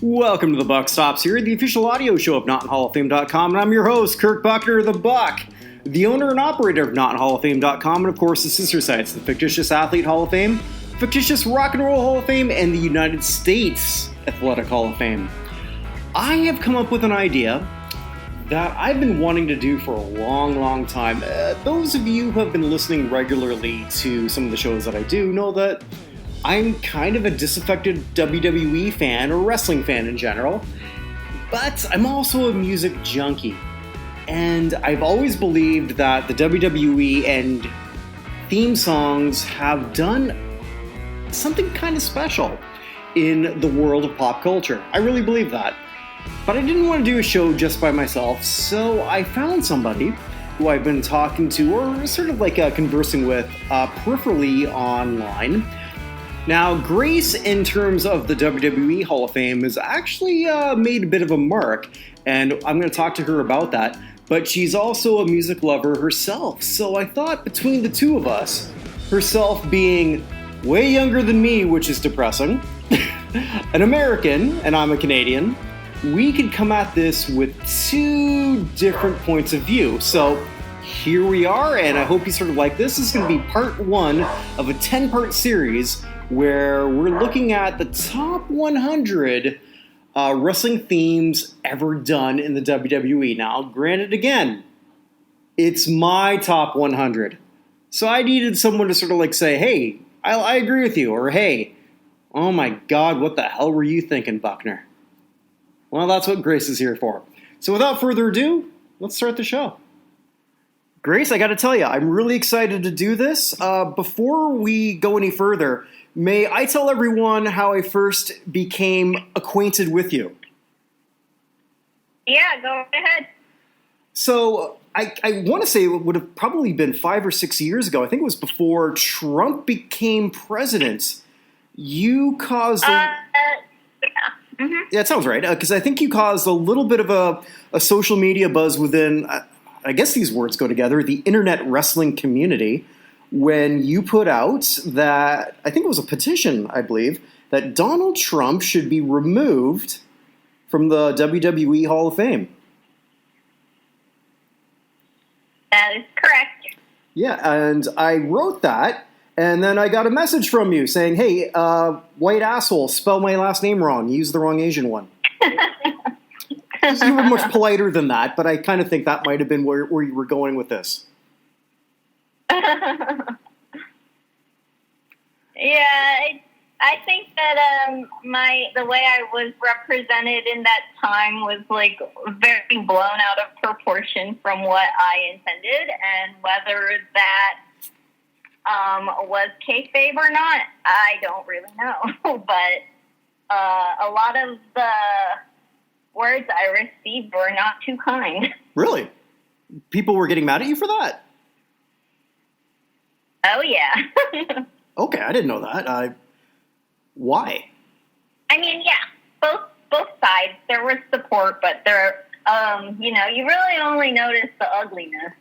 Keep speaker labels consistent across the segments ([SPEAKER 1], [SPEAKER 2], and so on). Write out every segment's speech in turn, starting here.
[SPEAKER 1] Welcome to the Buck Stops here, the official audio show of NotInHallOfFame.com, and I'm your host, Kirk Buchner, the Buck, the owner and operator of NotInHallOfFame.com, and of course the sister sites, the Fictitious Athlete Hall of Fame, Fictitious Rock and Roll Hall of Fame, and the United States Athletic Hall of Fame. I have come up with an idea that I've been wanting to do for a long time. Those of you who have been listening regularly to some of the shows that I do know that I'm kind of a disaffected WWE fan, or wrestling fan in general, but I'm also a music junkie. And I've always believed that the WWE and theme songs have done something kind of special in the world of pop culture. I really believe that. But I didn't want to do a show just by myself, so I found somebody who I've been talking to, or sort of like conversing with peripherally online. Now, Grace, in terms of the WWE Hall of Fame, has actually made a bit of a mark, and I'm going to talk to her about that. But she's also a music lover herself, so I thought between the two of us, herself being way younger than me, which is depressing, an American, and I'm a Canadian, we could come at this with two different points of view. So here we are, and I hope you sort of like this. This is going to be part one of a 10-part series where we're looking at the top 100 wrestling themes ever done in the WWE. Now, granted, again, it's my top 100. So I needed someone to sort of like say, hey, I agree with you, or hey, oh my God, what the hell were you thinking, Buchner? Well, that's what Grace is here for. So without further ado, let's start the show. Grace, I got to tell you, I'm really excited to do this. Before we go any further, may I tell everyone how I first became acquainted with you?
[SPEAKER 2] Yeah, go ahead.
[SPEAKER 1] So I want to say it would have probably been 5 or 6 years ago. I think it was before Trump became president. You caused...
[SPEAKER 2] Yeah. Mm-hmm.
[SPEAKER 1] Yeah, it sounds right. Because I think you caused a little bit of a social media buzz within, I guess these words go together, the internet wrestling community, when you put out that, I think it was a petition, I believe, that Donald Trump should be removed from the WWE Hall of Fame.
[SPEAKER 2] That is correct.
[SPEAKER 1] Yeah, and I wrote that, and then I got a message from you saying, hey, white asshole, spell my last name wrong. You used the wrong Asian one. You were much politer than that, but I kind of think that might have been where you were going with this.
[SPEAKER 2] Yeah, I think that the way I was represented in that time was like very blown out of proportion from what I intended, and whether that was kayfabe or not, I don't really know. But a lot of the words I received were not too kind.
[SPEAKER 1] Really? People were getting mad at you for that?
[SPEAKER 2] Oh, yeah.
[SPEAKER 1] Okay, I didn't know that. Why?
[SPEAKER 2] I mean, yeah, both sides. There was support, but there, you really only notice the ugliness.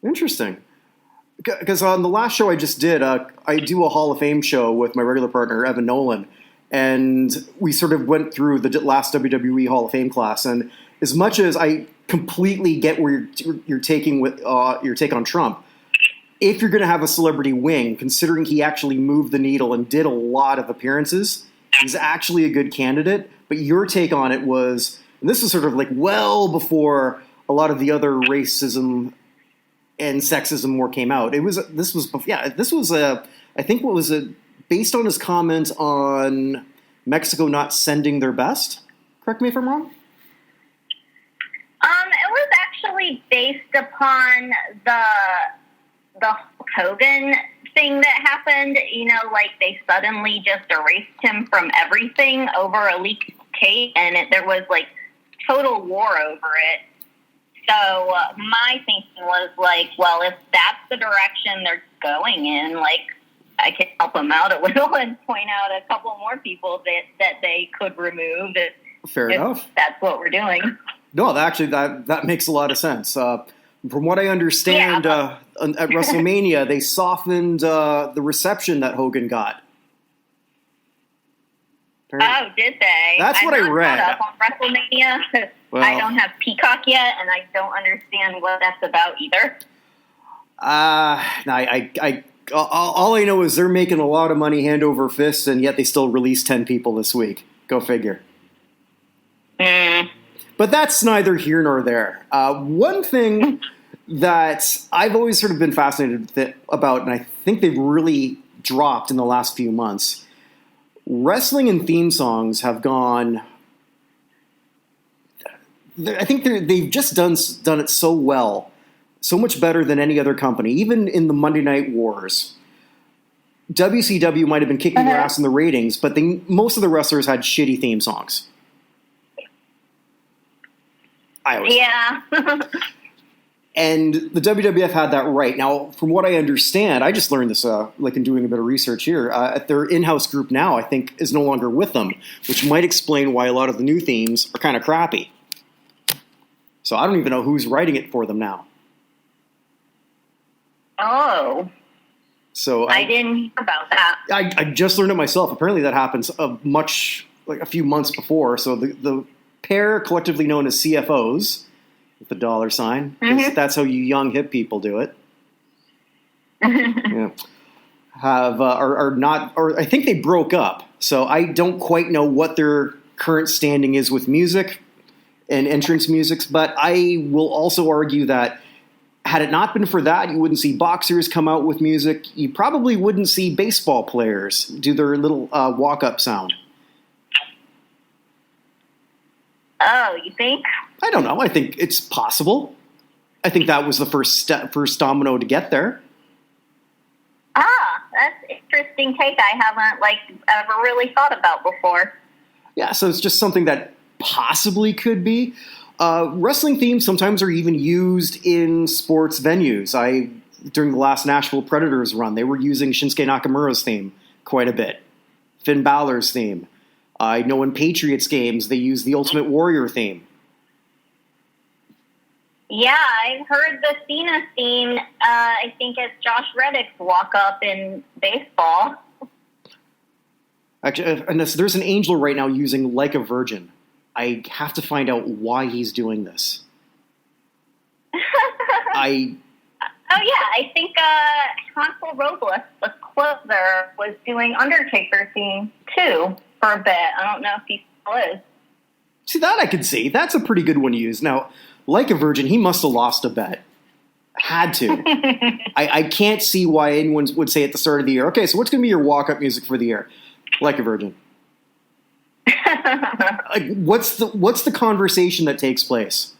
[SPEAKER 1] Interesting. Because on the last show I just did, I do a Hall of Fame show with my regular partner, Evan Nolan, and we sort of went through the last WWE Hall of Fame class, and as much as I completely get where you're taking with your take on Trump, if you're going to have a celebrity wing, considering he actually moved the needle and did a lot of appearances, he's actually a good candidate. But your take on it was, and this was sort of like well before a lot of the other racism and sexism more came out. This was I think what was it, based on his comment on Mexico not sending their best? Correct me if I'm wrong?
[SPEAKER 2] It was actually based upon the Hogan thing that happened. Like they suddenly just erased him from everything over a leaked tape, and there was like total war over it. So my thinking was like, well, if that's the direction they're going in, like I can help them out a little and point out a couple more people that they could remove.
[SPEAKER 1] Fair enough.
[SPEAKER 2] That's what we're doing.
[SPEAKER 1] No, actually, that makes a lot of sense. From what I understand, at WrestleMania, they softened the reception that Hogan got.
[SPEAKER 2] Oh, did they?
[SPEAKER 1] That's what I read.
[SPEAKER 2] I'm not caught up on WrestleMania because I don't have Peacock yet, and I don't understand what that's about either.
[SPEAKER 1] All I know is they're making a lot of money hand over fist, and yet they still released 10 people this week. Go figure. But that's neither here nor there. One thing that I've always sort of been fascinated about, and I think they've really dropped in the last few months, wrestling and theme songs have gone. I think they've just done it so well, so much better than any other company. Even in the Monday Night Wars, WCW might have been kicking their ass in the ratings, but most of the wrestlers had shitty theme songs.
[SPEAKER 2] Yeah.
[SPEAKER 1] And the WWF had that right. Now, from what I understand, I just learned this in doing a bit of research here. Their in-house group now, I think, is no longer with them, which might explain why a lot of the new themes are kind of crappy. So I don't even know who's writing it for them now.
[SPEAKER 2] Oh.
[SPEAKER 1] So
[SPEAKER 2] I didn't hear about that.
[SPEAKER 1] I just learned it myself. Apparently that happens a few months before. So the pair, collectively known as CFOs, with the $, because that's how you young hip people do it. Are not, or I think they broke up. So I don't quite know what their current standing is with music and entrance musics, but I will also argue that had it not been for that, you wouldn't see boxers come out with music. You probably wouldn't see baseball players do their little walk-up sound.
[SPEAKER 2] Oh, you think?
[SPEAKER 1] I don't know. I think it's possible. I think that was the first domino to get there.
[SPEAKER 2] Ah, that's an interesting take I haven't ever really thought about before.
[SPEAKER 1] Yeah, so it's just something that possibly could be. Wrestling themes sometimes are even used in sports venues. During the last Nashville Predators run, they were using Shinsuke Nakamura's theme quite a bit. Finn Balor's theme. I know in Patriots games they use the Ultimate Warrior theme.
[SPEAKER 2] Yeah, I've heard the Cena theme. I think it's Josh Reddick's walk-up in baseball.
[SPEAKER 1] Actually, and there's an Angel right now using Like a Virgin. I have to find out why he's doing this.
[SPEAKER 2] I think Hansel Robles, the closer, was doing Undertaker theme too for a bit. I don't know if he still is.
[SPEAKER 1] See, that I could see. That's a pretty good one to use. Now, Like a Virgin, he must have lost a bet. Had to. I can't see why anyone would say at the start of the year, okay, so what's going to be your walk-up music for the year? Like a Virgin. What's the conversation that takes place?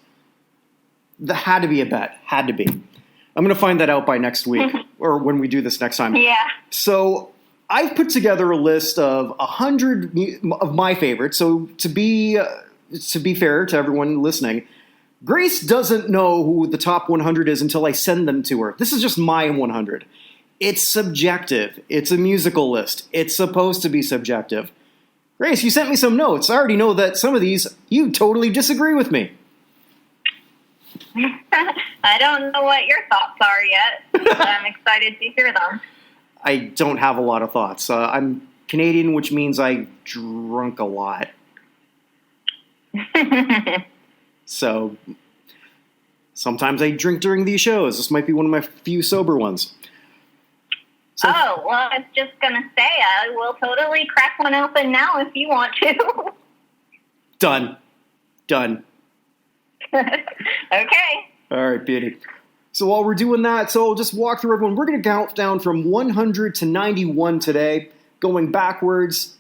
[SPEAKER 1] That had to be a bet. Had to be. I'm going to find that out by next week or when we do this next time.
[SPEAKER 2] Yeah.
[SPEAKER 1] So I've put together a list of 100 of my favorites. So to be fair to everyone listening, Grace doesn't know who the top 100 is until I send them to her. This is just my 100. It's subjective. It's a musical list. It's supposed to be subjective. Grace, you sent me some notes. I already know that some of these, you totally disagree with me.
[SPEAKER 2] I don't know what your thoughts are yet, but I'm excited to hear them.
[SPEAKER 1] I don't have a lot of thoughts. I'm Canadian, which means I drunk a lot. So sometimes I drink during these shows. This might be one of my few sober ones. So,
[SPEAKER 2] well, I was just going to say, I will totally crack one open now if you want to.
[SPEAKER 1] Done.
[SPEAKER 2] Okay.
[SPEAKER 1] All right, beauty. So while we're doing that, so I'll just walk through everyone. We're going to count down from 100 to 91 today, going backwards.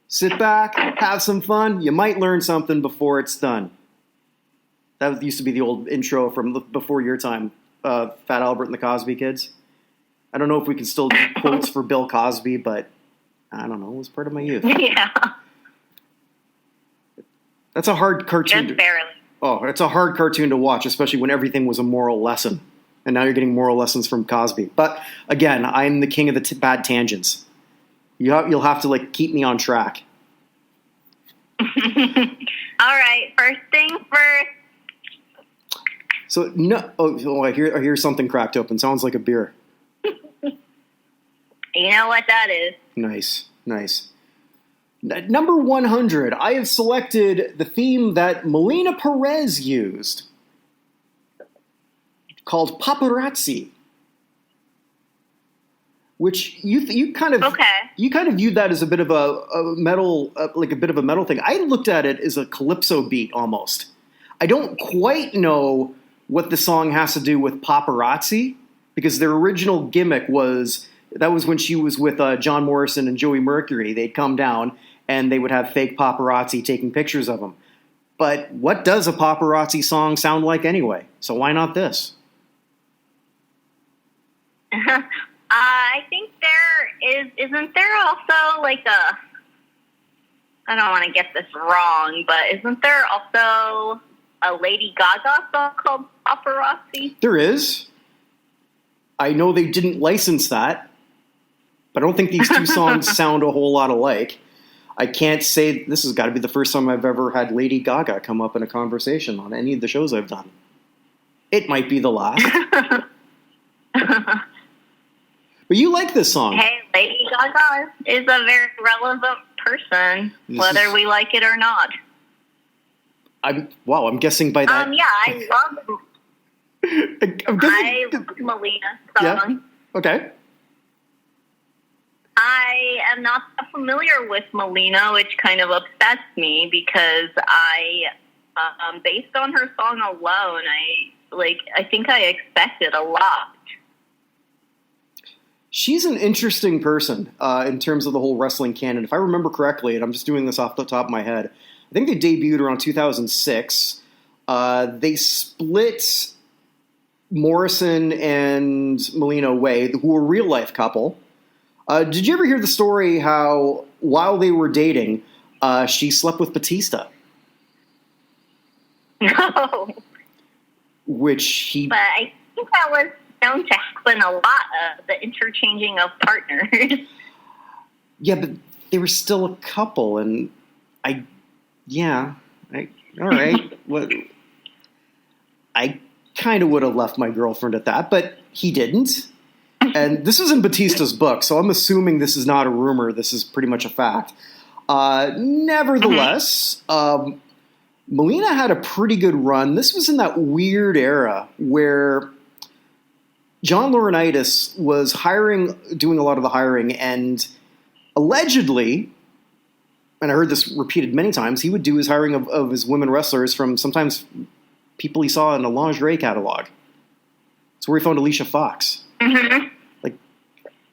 [SPEAKER 1] Sit back, have some fun. You might learn something before it's done. That used to be the old intro from before your time, Fat Albert and the Cosby Kids. I don't know if we can still do quotes for Bill Cosby, but I don't know. It was part of my youth.
[SPEAKER 2] Yeah.
[SPEAKER 1] That's a hard cartoon.
[SPEAKER 2] Just barely.
[SPEAKER 1] It's a hard cartoon to watch, especially when everything was a moral lesson. And now you're getting moral lessons from Cosby. But again, I'm the king of the bad tangents. You'll have to keep me on track.
[SPEAKER 2] All right. First thing first.
[SPEAKER 1] So no. I hear something cracked open. Sounds like a beer.
[SPEAKER 2] You know what that is.
[SPEAKER 1] Nice. At number 100, I have selected the theme that Melina Perez used, called Paparazzi, which you kind of viewed that as a bit of a metal, like a bit of a metal thing. I looked at it as a calypso beat almost. I don't quite know what the song has to do with paparazzi, because their original gimmick was when she was with John Morrison and Joey Mercury. They'd come down and they would have fake paparazzi taking pictures of them. But what does a paparazzi song sound like anyway? So why not this?
[SPEAKER 2] I think isn't there also like I don't want to get this wrong, but isn't there also a Lady Gaga song called Paparazzi?
[SPEAKER 1] There is. I know they didn't license that, but I don't think these two songs sound a whole lot alike. I can't say this has got to be the first time I've ever had Lady Gaga come up in a conversation on any of the shows I've done. It might be the last. But you like this song.
[SPEAKER 2] Hey, Lady Gaga is a very relevant person, whether we like it or not.
[SPEAKER 1] I'm guessing by that.
[SPEAKER 2] Yeah, I love I love Melina's song.
[SPEAKER 1] Yeah? Okay.
[SPEAKER 2] I am not familiar with Melina, which kind of upsets me because based on her song alone, I think I expected a lot.
[SPEAKER 1] She's an interesting person in terms of the whole wrestling canon. If I remember correctly, and I'm just doing this off the top of my head, I think they debuted around 2006. They split Morrison and Melina away, who were a real-life couple. Did you ever hear the story how, while they were dating, she slept with Batista?
[SPEAKER 2] No.
[SPEAKER 1] Which he...
[SPEAKER 2] But I think that was known to happen a lot, the interchanging of partners.
[SPEAKER 1] Yeah, but they were still a couple, and all right. I kind of would have left my girlfriend at that, but he didn't. And this is in Batista's book, so I'm assuming this is not a rumor. This is pretty much a fact. Nevertheless, Melina had a pretty good run. This was in that weird era where John Laurinaitis was doing a lot of the hiring, and allegedly, and I heard this repeated many times, he would do his hiring of his women wrestlers from sometimes people he saw in a lingerie catalog. That's where he found Alicia Fox.
[SPEAKER 2] Mm-hmm.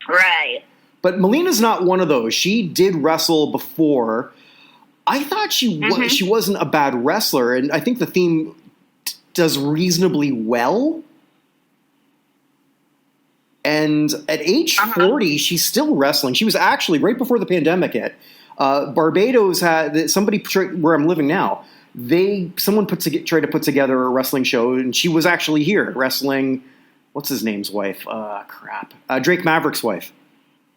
[SPEAKER 2] Right.
[SPEAKER 1] But Melina's not one of those. She did wrestle before. I thought she wasn't a bad wrestler, and I think the theme does reasonably well. And at age 40, she's still wrestling. She was actually, right before the pandemic hit, Barbados had, somebody, where I'm living now, someone tried to put together a wrestling show, and she was actually here wrestling, what's his name's wife? Drake Maverick's wife.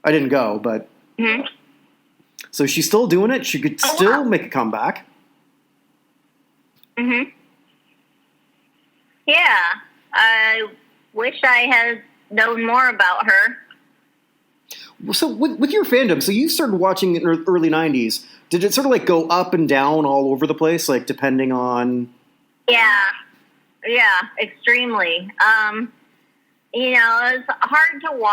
[SPEAKER 1] I didn't go, but... Mm-hmm. So she's still doing it. She could still make a comeback.
[SPEAKER 2] Mm-hmm. Yeah. I wish I had known more about her.
[SPEAKER 1] So with your fandom, so you started watching in the early 90s. Did it sort of like go up and down all over the place, like depending on...
[SPEAKER 2] Yeah, extremely. It's hard to watch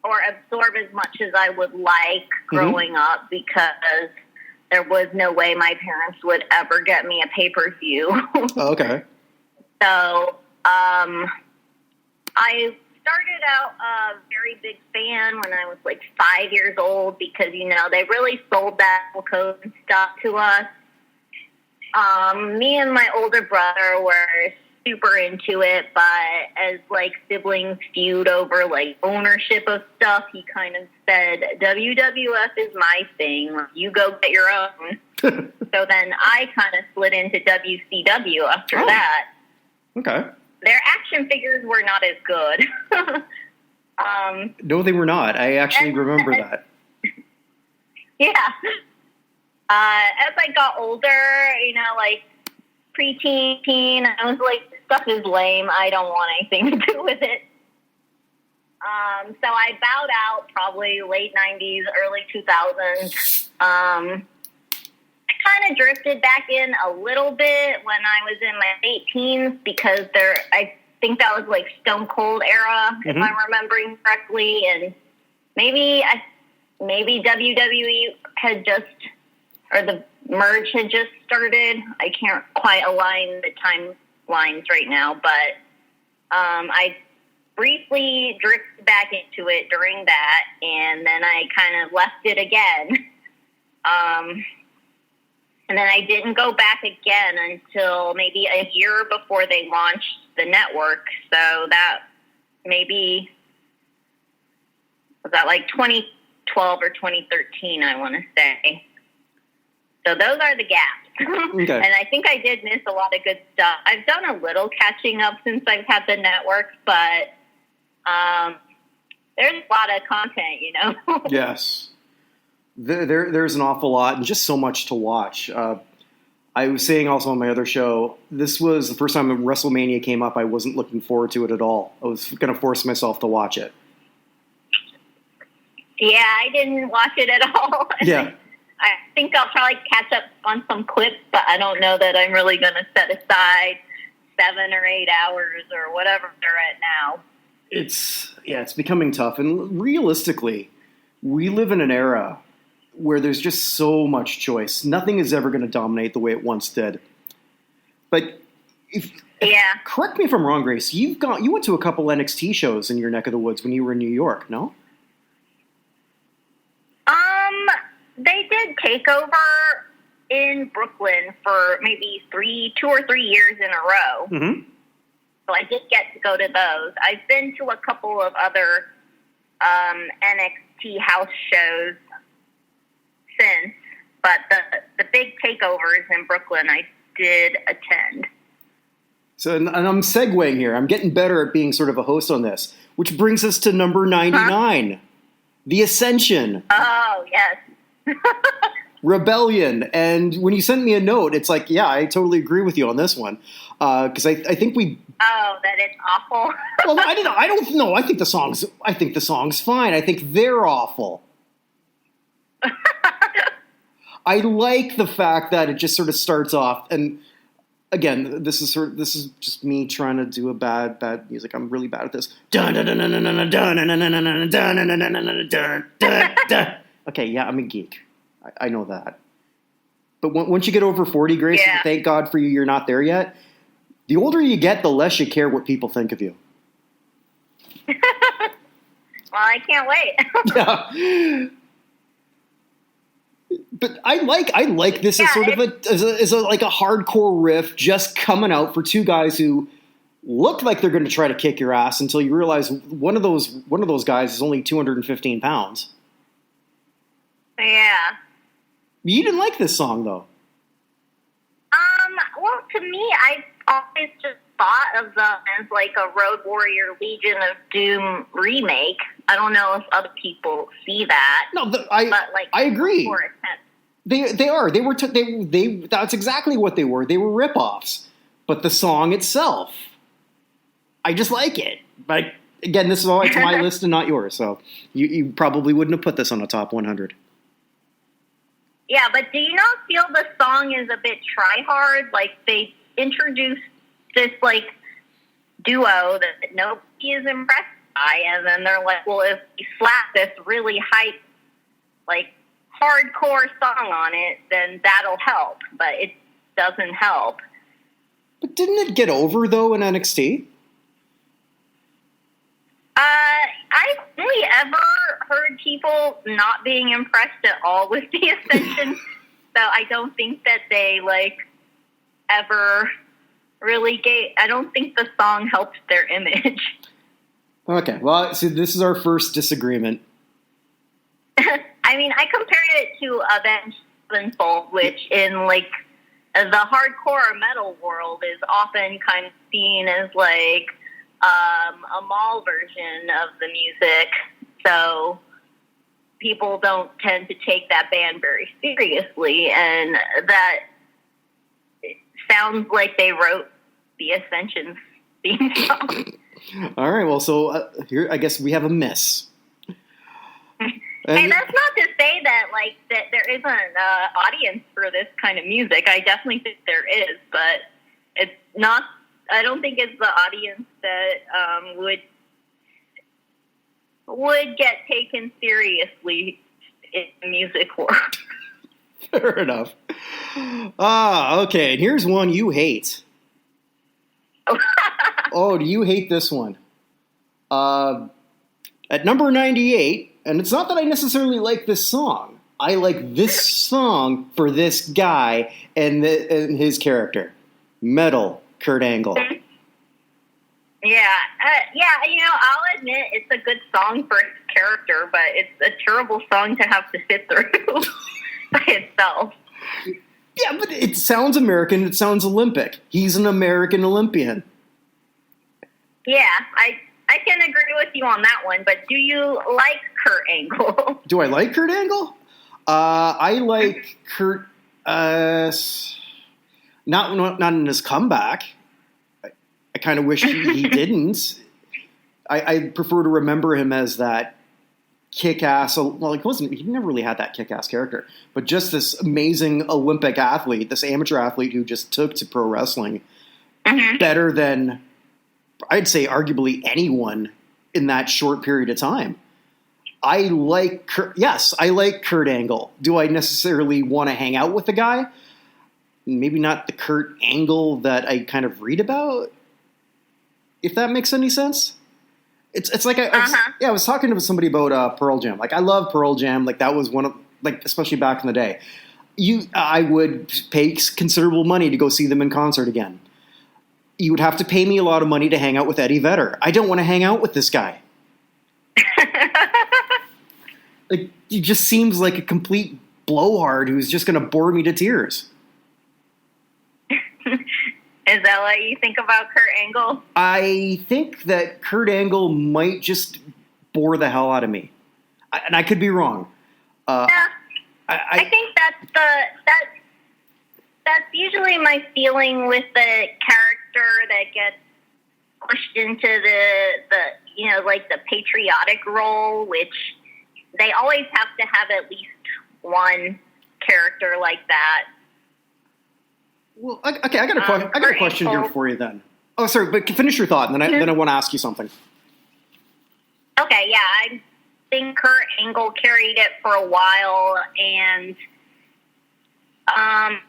[SPEAKER 2] or absorb as much as I would like growing up because there was no way my parents would ever get me a pay-per-view.
[SPEAKER 1] Oh, okay.
[SPEAKER 2] So, I started out a very big fan when I was like 5 years old because, they really sold that code and stuff to us. Me and my older brother were super into it, but as like siblings feud over like ownership of stuff, he kind of said, WWF is my thing. You go get your own. So then I kind of slid into WCW after that.
[SPEAKER 1] Okay.
[SPEAKER 2] Their action figures were not as good.
[SPEAKER 1] No, they were not. I actually remember that.
[SPEAKER 2] Yeah. As I got older, like preteen, teen, I was like, stuff is lame. I don't want anything to do with it. So I bowed out probably late 90s, early 2000s. I kind of drifted back in a little bit when I was in my late teens because I think that was like Stone Cold era, if I'm remembering correctly. And maybe WWE had just, or the merge had just started. I can't quite align the timelines right now, but I briefly drifted back into it during that, and then I kind of left it again. And then I didn't go back again until maybe a year before they launched the network. So that maybe, was that like 2012 or 2013, I want to say. So those are the gaps.
[SPEAKER 1] Okay.
[SPEAKER 2] And I think I did miss a lot of good stuff. I've done a little catching up since I've had the network, but there's a lot of content, you know?
[SPEAKER 1] Yes. There's an awful lot and just so much to watch. I was saying also on my other show, this was the first time when WrestleMania came up, I wasn't looking forward to it at all. I was going to force myself to watch it.
[SPEAKER 2] Yeah, I didn't watch it at all.
[SPEAKER 1] Yeah.
[SPEAKER 2] I think I'll probably catch up on some clips, but I don't know that I'm really going to set aside 7 or 8 hours or whatever they're at now.
[SPEAKER 1] It's becoming tough. And realistically, we live in an era where there's just so much choice. Nothing is ever going to dominate the way it once did. But correct me if I'm wrong, Grace, you went to a couple NXT shows in your neck of the woods when you were in New York, no?
[SPEAKER 2] They did Takeover in Brooklyn for maybe 2 or 3 years in a row.
[SPEAKER 1] Mm-hmm.
[SPEAKER 2] So I did get to go to those. I've been to a couple of other NXT house shows since, but the big takeovers in Brooklyn I did attend.
[SPEAKER 1] So, and I'm segueing here. I'm getting better at being sort of a host on this, which brings us to number 99, The Ascension.
[SPEAKER 2] Oh, yes.
[SPEAKER 1] Rebellion. And when you sent me a note, it's like, yeah, I totally agree with you on this one. Because I think we...
[SPEAKER 2] Oh, that it's awful.
[SPEAKER 1] Well, I don't know. I think the song's fine. I think they're awful. I like the fact that it just sort of starts off, and again, this is just me trying to do a bad music. I'm really bad at this. Okay, yeah, I'm a geek. I know that. But once you get over 40, Grace, thank God for you, you're not there yet. The older you get, the less you care what people think of you.
[SPEAKER 2] Well, I can't wait.
[SPEAKER 1] Yeah. But I like this as sort of a hardcore riff just coming out for two guys who look like they're going to try to kick your ass until you realize one of those guys is only 215 pounds.
[SPEAKER 2] Yeah.
[SPEAKER 1] You didn't like this song though.
[SPEAKER 2] Well, to me, I always just thought of them as like a Road Warrior Legion of Doom remake. I don't know if other people see that.
[SPEAKER 1] No, I agree. They are. That's exactly what they were. They were ripoffs. But the song itself, I just like it. But again, this is all to my list and not yours. So you probably wouldn't have put this on a top 100.
[SPEAKER 2] Yeah, but do you not feel the song is a bit try-hard? Like, they introduced this, like, duo that nobody is impressed by, and then they're like, well, if we slap this really hype, like, hardcore song on it, then that'll help. But it doesn't help.
[SPEAKER 1] But didn't it get over, though, in NXT?
[SPEAKER 2] I've only ever heard people not being impressed at all with the Ascension, so I don't think that they, like, ever really I don't think the song helped their image.
[SPEAKER 1] Okay, well, so this is our first disagreement.
[SPEAKER 2] I mean, I compared it to Avenged Sevenfold, which in, like, the hardcore metal world is often kind of seen as, like, a mall version of the music, so people don't tend to take that band very seriously, and that sounds like they wrote the Ascension's theme song.
[SPEAKER 1] All right, well, so here I guess we have a miss.
[SPEAKER 2] Hey, that's not to say that that there isn't an audience for this kind of music. I definitely think there is, but it's not. I don't think it's the audience that would get taken seriously in the music world.
[SPEAKER 1] Fair enough. Okay, and here's one you hate. Oh, do you hate this one? At number 98. And it's not that I necessarily like this song. I like this song for this guy and his character. Metal, Kurt Angle.
[SPEAKER 2] Yeah. I'll admit it's a good song for its character, but it's a terrible song to have to sit through by itself.
[SPEAKER 1] Yeah, but it sounds American. It sounds Olympic. He's an American Olympian.
[SPEAKER 2] Yeah, I can agree with you on that one, but do you like Kurt Angle?
[SPEAKER 1] Do I like Kurt Angle? I like Kurt, not in his comeback. I kind of wish he didn't. I prefer to remember him as that kick-ass, well, he never really had that kick-ass character, but just this amazing Olympic athlete, this amateur athlete who just took to pro wrestling better than, I'd say, arguably anyone in that short period of time. I like Kurt Angle. Do I necessarily want to hang out with the guy? Maybe not the Kurt Angle that I kind of read about, if that makes any sense. It's like I was talking to somebody about Pearl Jam. Like, I love Pearl Jam. Like, that was one of, like, especially back in the day. I would pay considerable money to go see them in concert again. You would have to pay me a lot of money to hang out with Eddie Vedder. I don't want to hang out with this guy. Like, he just seems like a complete blowhard who's just going to bore me to tears.
[SPEAKER 2] Is that what you think about Kurt Angle?
[SPEAKER 1] I think that Kurt Angle might just bore the hell out of me. And I could be wrong.
[SPEAKER 2] Yeah. I think that's usually my feeling with the character that gets pushed into the patriotic role, which they always have to have at least one character like that.
[SPEAKER 1] Well, okay, I got a question here for you then. Oh, sorry, but finish your thought, and then I want to ask you something.
[SPEAKER 2] Okay, yeah, I think Kurt Angle carried it for a while, and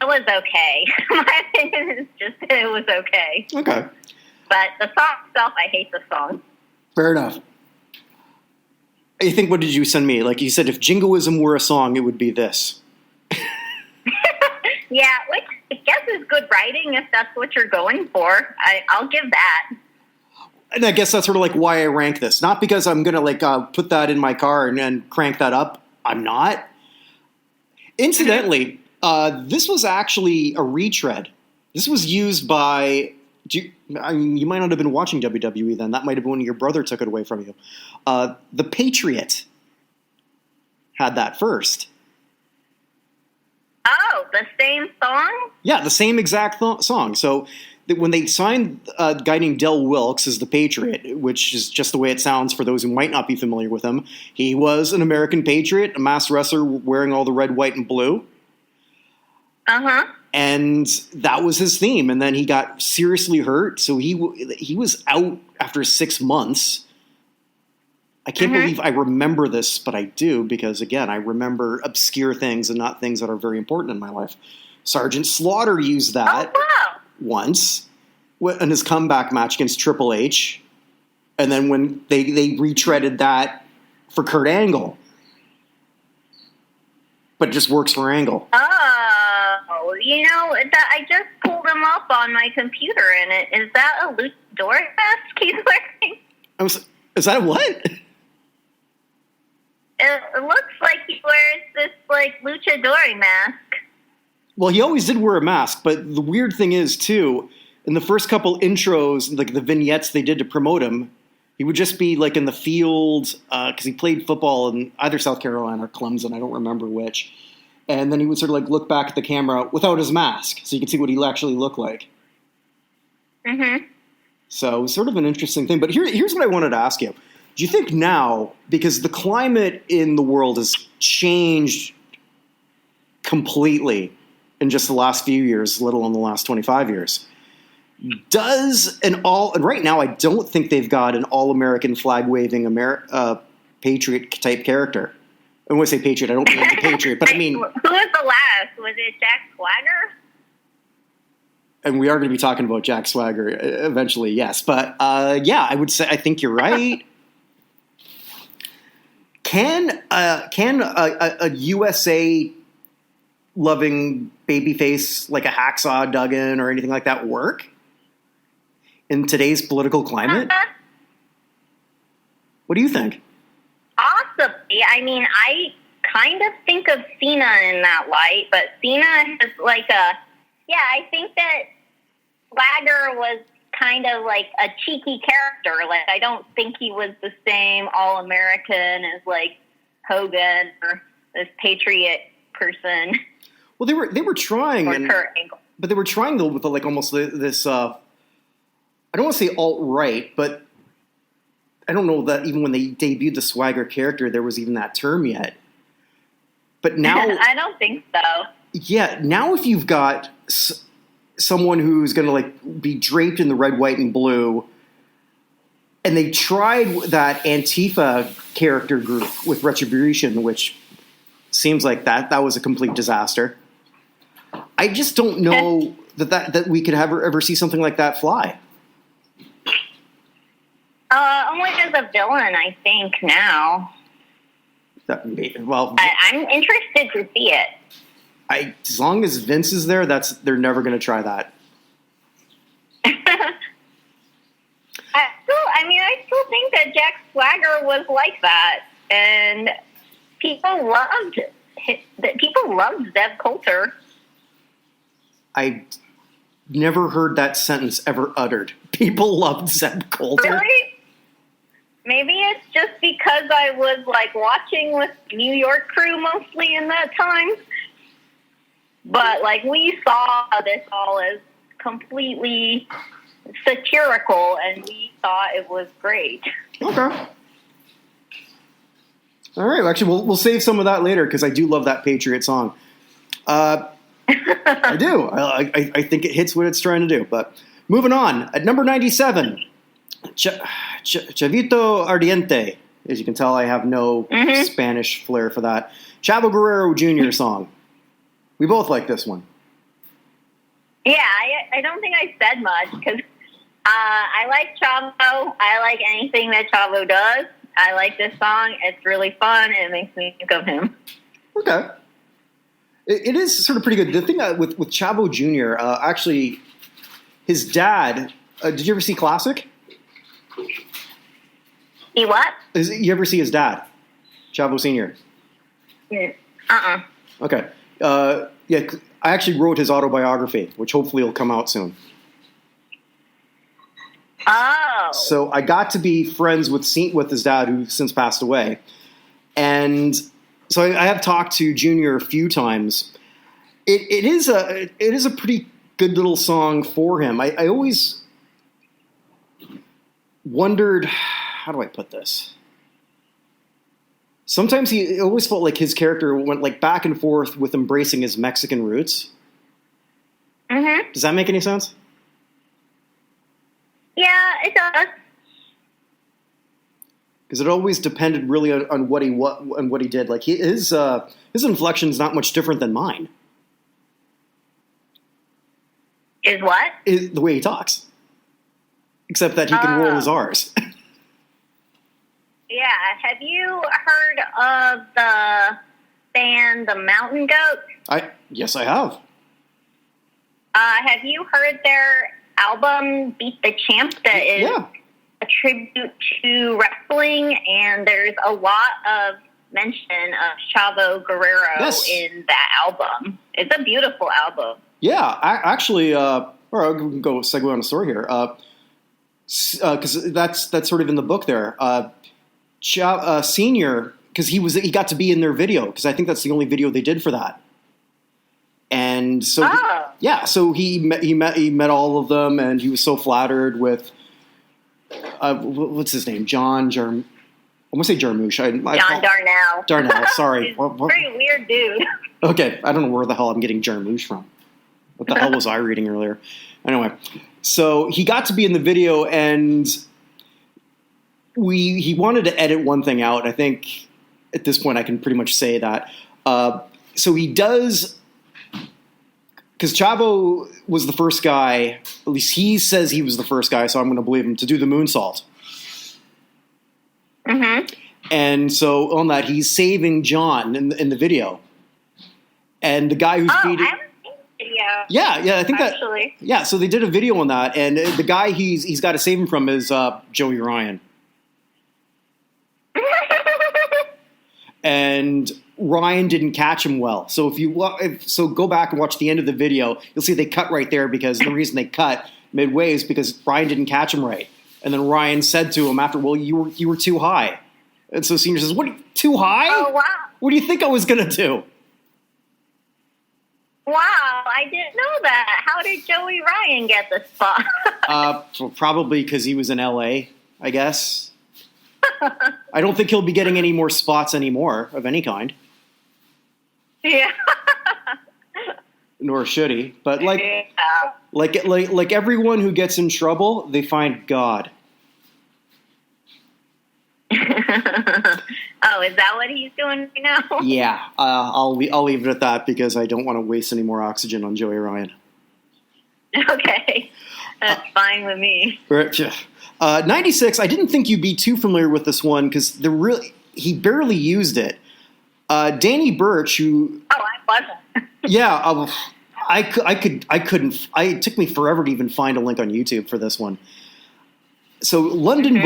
[SPEAKER 2] it was okay. My opinion is just that it was okay.
[SPEAKER 1] Okay.
[SPEAKER 2] But the song itself, I hate the song.
[SPEAKER 1] Fair enough. I think, what did you send me? Like you said, if jingoism were a song, it would be this.
[SPEAKER 2] Yeah, which I guess is good writing if that's what you're going for. I'll give that.
[SPEAKER 1] And I guess that's sort of like why I rank this. Not because I'm going to put that in my car and crank that up. I'm not. Incidentally, this was actually a retread. This was used by... you might not have been watching WWE then. That might have been when your brother took it away from you. The Patriot had that first.
[SPEAKER 2] Oh, the same song?
[SPEAKER 1] Yeah, the same exact song. So when they signed a guy named Del Wilkes as the Patriot, which is just the way it sounds for those who might not be familiar with him, he was an American Patriot, a masked wrestler wearing all the red, white, and blue. Uh-huh. And that was his theme. And then he got seriously hurt, so he was out after 6 months. I can't believe I remember this, but I do, because, again, I remember obscure things and not things that are very important in my life. Sergeant Slaughter used that once in his comeback match against Triple H. And then when they retreaded that for Kurt Angle. But it just works for Angle.
[SPEAKER 2] Oh, I just pulled him up on my computer, and is that a luchador mask he's wearing?
[SPEAKER 1] Is that a what?
[SPEAKER 2] It looks like he wears this, luchador mask.
[SPEAKER 1] Well, he always did wear a mask, but the weird thing is, too, in the first couple intros, like the vignettes they did to promote him, he would just be, in the field, because he played football in either South Carolina or Clemson, I don't remember which. And then he would sort of, look back at the camera without his mask, so you could see what he actually looked like. Mm-hmm. So sort of an interesting thing. But here's what I wanted to ask you. Do you think now, because the climate in the world has changed completely in just the last few years, let alone the last 25 years, and right now I don't think they've got an all-American flag-waving Patriot type character. And when I say Patriot, I don't mean the Patriot, but I mean...
[SPEAKER 2] Who was the last? Was it Jack Swagger?
[SPEAKER 1] And we are going to be talking about Jack Swagger eventually, yes. But yeah, I would say I think you're right. Can a USA loving babyface like a Hacksaw Duggan or anything like that work in today's political climate? What do you think?
[SPEAKER 2] Possibly. I mean, I kind of think of Cena in that light, but Cena is like I think that Swagger was kind of like a cheeky character. Like, I don't think he was the same All-American as like Hogan or this Patriot person.
[SPEAKER 1] Well, they were trying,
[SPEAKER 2] Kurt Angle.
[SPEAKER 1] But they were trying though with like almost this. I don't want to say alt-right, but I don't know that even when they debuted the Swagger character, there was even that term yet. But now,
[SPEAKER 2] I don't think so.
[SPEAKER 1] Yeah, now if you've got someone who's going to like be draped in the red, white, and blue, and they tried that Antifa character group with Retribution, which seems like that was a complete disaster. I just don't know that we could ever see something like that fly.
[SPEAKER 2] Only as a villain, I think now.
[SPEAKER 1] I'm
[SPEAKER 2] interested to see it.
[SPEAKER 1] As long as Vince is there, they're never going to try that.
[SPEAKER 2] I still think that Jack Swagger was like that, and people loved Zeb Coulter.
[SPEAKER 1] I never heard that sentence ever uttered. People loved Zeb Coulter.
[SPEAKER 2] Really? Maybe it's just because I was like watching with New York crew mostly in that time. But like we saw this all as completely satirical, and we thought it was great.
[SPEAKER 1] Okay. All right. Actually, we'll save some of that later because I do love that Patriot song. I do. I think it hits what it's trying to do. But moving on, at number 97, Chavito Ardiente. As you can tell, I have no Spanish flair for that. Chavo Guerrero Jr. song. We both like this one.
[SPEAKER 2] Yeah, I don't think I said much because I like Chavo. I like anything that Chavo does. I like this song. It's really fun. It makes me think of him.
[SPEAKER 1] Okay. It is sort of pretty good. The thing with Chavo Jr., actually, his dad, did you ever see Classic?
[SPEAKER 2] See what?
[SPEAKER 1] You ever see his dad, Chavo Sr.? Okay. Yeah, I actually wrote his autobiography, which hopefully will come out soon.
[SPEAKER 2] Oh. So
[SPEAKER 1] I got to be friends with his dad, who since passed away. And so I have talked to Junior a few times. It is a pretty good little song for him. I always wondered, how do I put this? Sometimes it always felt like his character went like back and forth with embracing his Mexican roots.
[SPEAKER 2] Mm-hmm.
[SPEAKER 1] Does that make any sense?
[SPEAKER 2] Yeah, it does.
[SPEAKER 1] Because it always depended really on what he did. Like his inflection is not much different than mine.
[SPEAKER 2] Is what?
[SPEAKER 1] The way he talks. Except that he can roll his R's.
[SPEAKER 2] Yeah. Have you heard of the band The Mountain Goats?
[SPEAKER 1] Yes, I have.
[SPEAKER 2] Have you heard their album Beat the Champ that is a tribute to wrestling? And there's a lot of mention of Chavo Guerrero in that album. It's a beautiful album. Yeah,
[SPEAKER 1] actually, or I can go segue on a story here. Because that's sort of in the book there. Senior, because he got to be in their video, because I think that's the only video they did for that. And so, so he met all of them, and he was so flattered with what's his name? I want to say Jarmusch.
[SPEAKER 2] John Darnell.
[SPEAKER 1] Darnell, sorry.
[SPEAKER 2] He's a very weird dude.
[SPEAKER 1] Okay, I don't know where the hell I'm getting Jarmusch from. What the hell was I reading earlier? Anyway, so he got to be in the video, and he wanted to edit one thing out. I think at this point I can pretty much say that. So he does, because Chavo was the first guy, at least he says he was the first guy, so I'm going to believe him, to do the moonsault.
[SPEAKER 2] Mm-hmm.
[SPEAKER 1] And so on that, he's saving John in the video. And the guy who's beating...
[SPEAKER 2] I haven't seen the video.
[SPEAKER 1] Yeah, I think
[SPEAKER 2] actually.
[SPEAKER 1] Yeah, so they did a video on that, and the guy he's got to save him from is Joey Ryan. And Ryan didn't catch him well. So so go back and watch the end of the video. You'll see they cut right there, because the reason they cut midway is because Ryan didn't catch him right. And then Ryan said to him after, "Well, you were too high." And so Senior says, "What? Too high?
[SPEAKER 2] Oh, wow.
[SPEAKER 1] What do you think I was gonna do?"
[SPEAKER 2] Wow, I didn't know that. How did Joey Ryan get the spot?
[SPEAKER 1] Probably because he was in LA, I guess. I don't think he'll be getting any more spots anymore of any kind.
[SPEAKER 2] Yeah.
[SPEAKER 1] Nor should he. But like everyone who gets in trouble, they find God.
[SPEAKER 2] Oh, is that what he's doing right now?
[SPEAKER 1] Yeah, I'll leave it at that, because I don't want to waste any more oxygen on Joey Ryan.
[SPEAKER 2] Okay, that's fine with me.
[SPEAKER 1] 96. I didn't think you'd be too familiar with this one, because he barely used it. Danny Burch, who...
[SPEAKER 2] Oh, I wasn't.
[SPEAKER 1] Yeah, I couldn't. It took me forever to even find a link on YouTube for this one. So London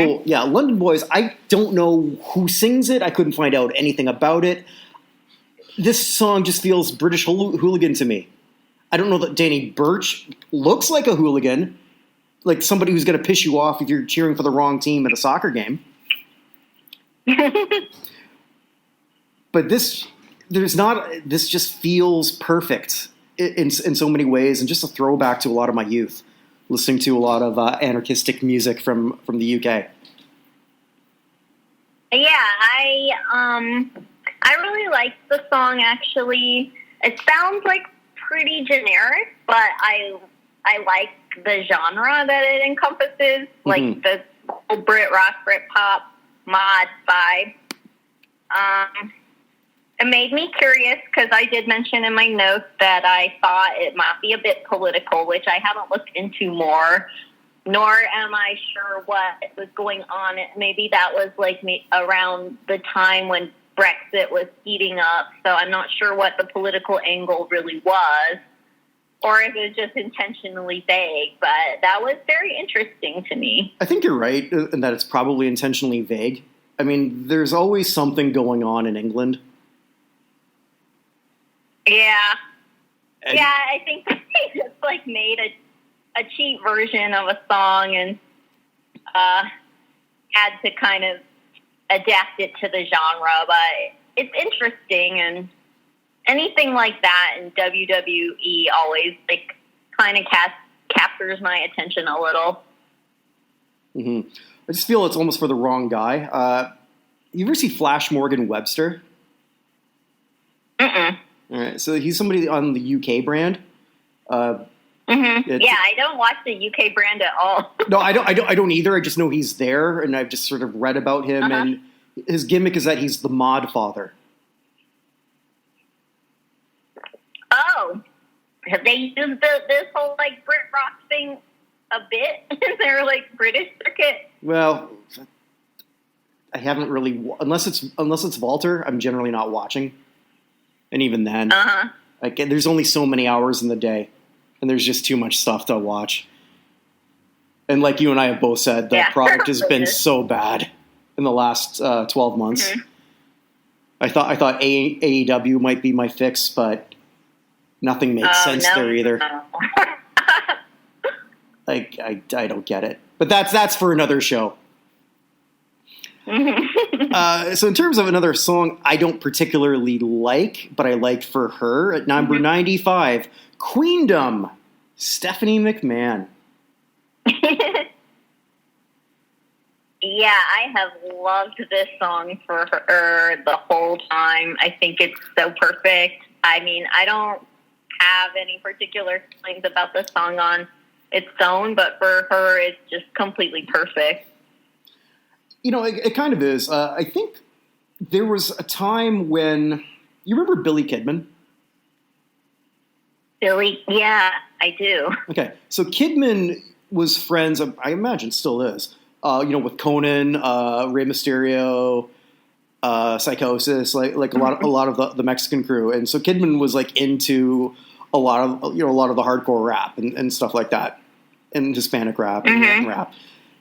[SPEAKER 1] Boys. I don't know who sings it. I couldn't find out anything about it. This song just feels British hooligan to me. I don't know that Danny Burch looks like a hooligan, like somebody who's going to piss you off if you're cheering for the wrong team at a soccer game. But this just feels perfect in so many ways, and just a throwback to a lot of my youth, listening to a lot of anarchistic music from the UK.
[SPEAKER 2] Yeah, I really liked the song, actually. It sounds like pretty generic, but I like the genre that it encompasses, like the whole Brit rock, Brit pop, mod vibe. It made me curious, because I did mention in my notes that I thought it might be a bit political, which I haven't looked into more, nor am I sure what was going on. Maybe that was like around the time when Brexit was heating up, so I'm not sure what the political angle really was, or if it was just intentionally vague, but that was very interesting to me.
[SPEAKER 1] I think you're right in that it's probably intentionally vague. I mean, there's always something going on in England.
[SPEAKER 2] Yeah. Yeah, I think they just like made a cheap version of a song and had to kind of adapt it to the genre, but it's interesting, and anything like that in WWE always like kind of captures my attention a little.
[SPEAKER 1] Mm-hmm. I just feel it's almost for the wrong guy. You ever see Flash Morgan Webster?
[SPEAKER 2] Mm-mm.
[SPEAKER 1] All right, so he's somebody on the UK brand.
[SPEAKER 2] Yeah, I don't watch the UK brand at all.
[SPEAKER 1] No, I don't either. I just know he's there, and I've just sort of read about him. And his gimmick is that he's the mod father.
[SPEAKER 2] Oh, have they used this whole like Brit rock thing a bit in their like British circuit?
[SPEAKER 1] Well, I haven't really, unless it's Walter. I'm generally not watching. And even then, like, there's only so many hours in the day, and there's just too much stuff to watch. And like you and I have both said, the product has been so bad in the last 12 months. Mm-hmm. I thought AEW might be my fix, but nothing makes sense there either.
[SPEAKER 2] No.
[SPEAKER 1] Like I don't get it. But that's for another show. So in terms of another song I don't particularly like, but I liked for her, at number 95, Queendom, Stephanie McMahon.
[SPEAKER 2] Yeah, I have loved this song for her the whole time. I think it's so perfect. I mean, I don't have any particular feelings about the song on its own, but for her, it's just completely perfect.
[SPEAKER 1] You know, it kind of is. I think there was a time when, you remember Billy Kidman?
[SPEAKER 2] Billy, yeah, I do.
[SPEAKER 1] Okay, so Kidman was friends, I imagine still is, with Conan, Rey Mysterio, Psychosis, like a lot of the Mexican crew, and so Kidman was like into a lot of the hardcore rap and stuff like that, and Hispanic rap and rap.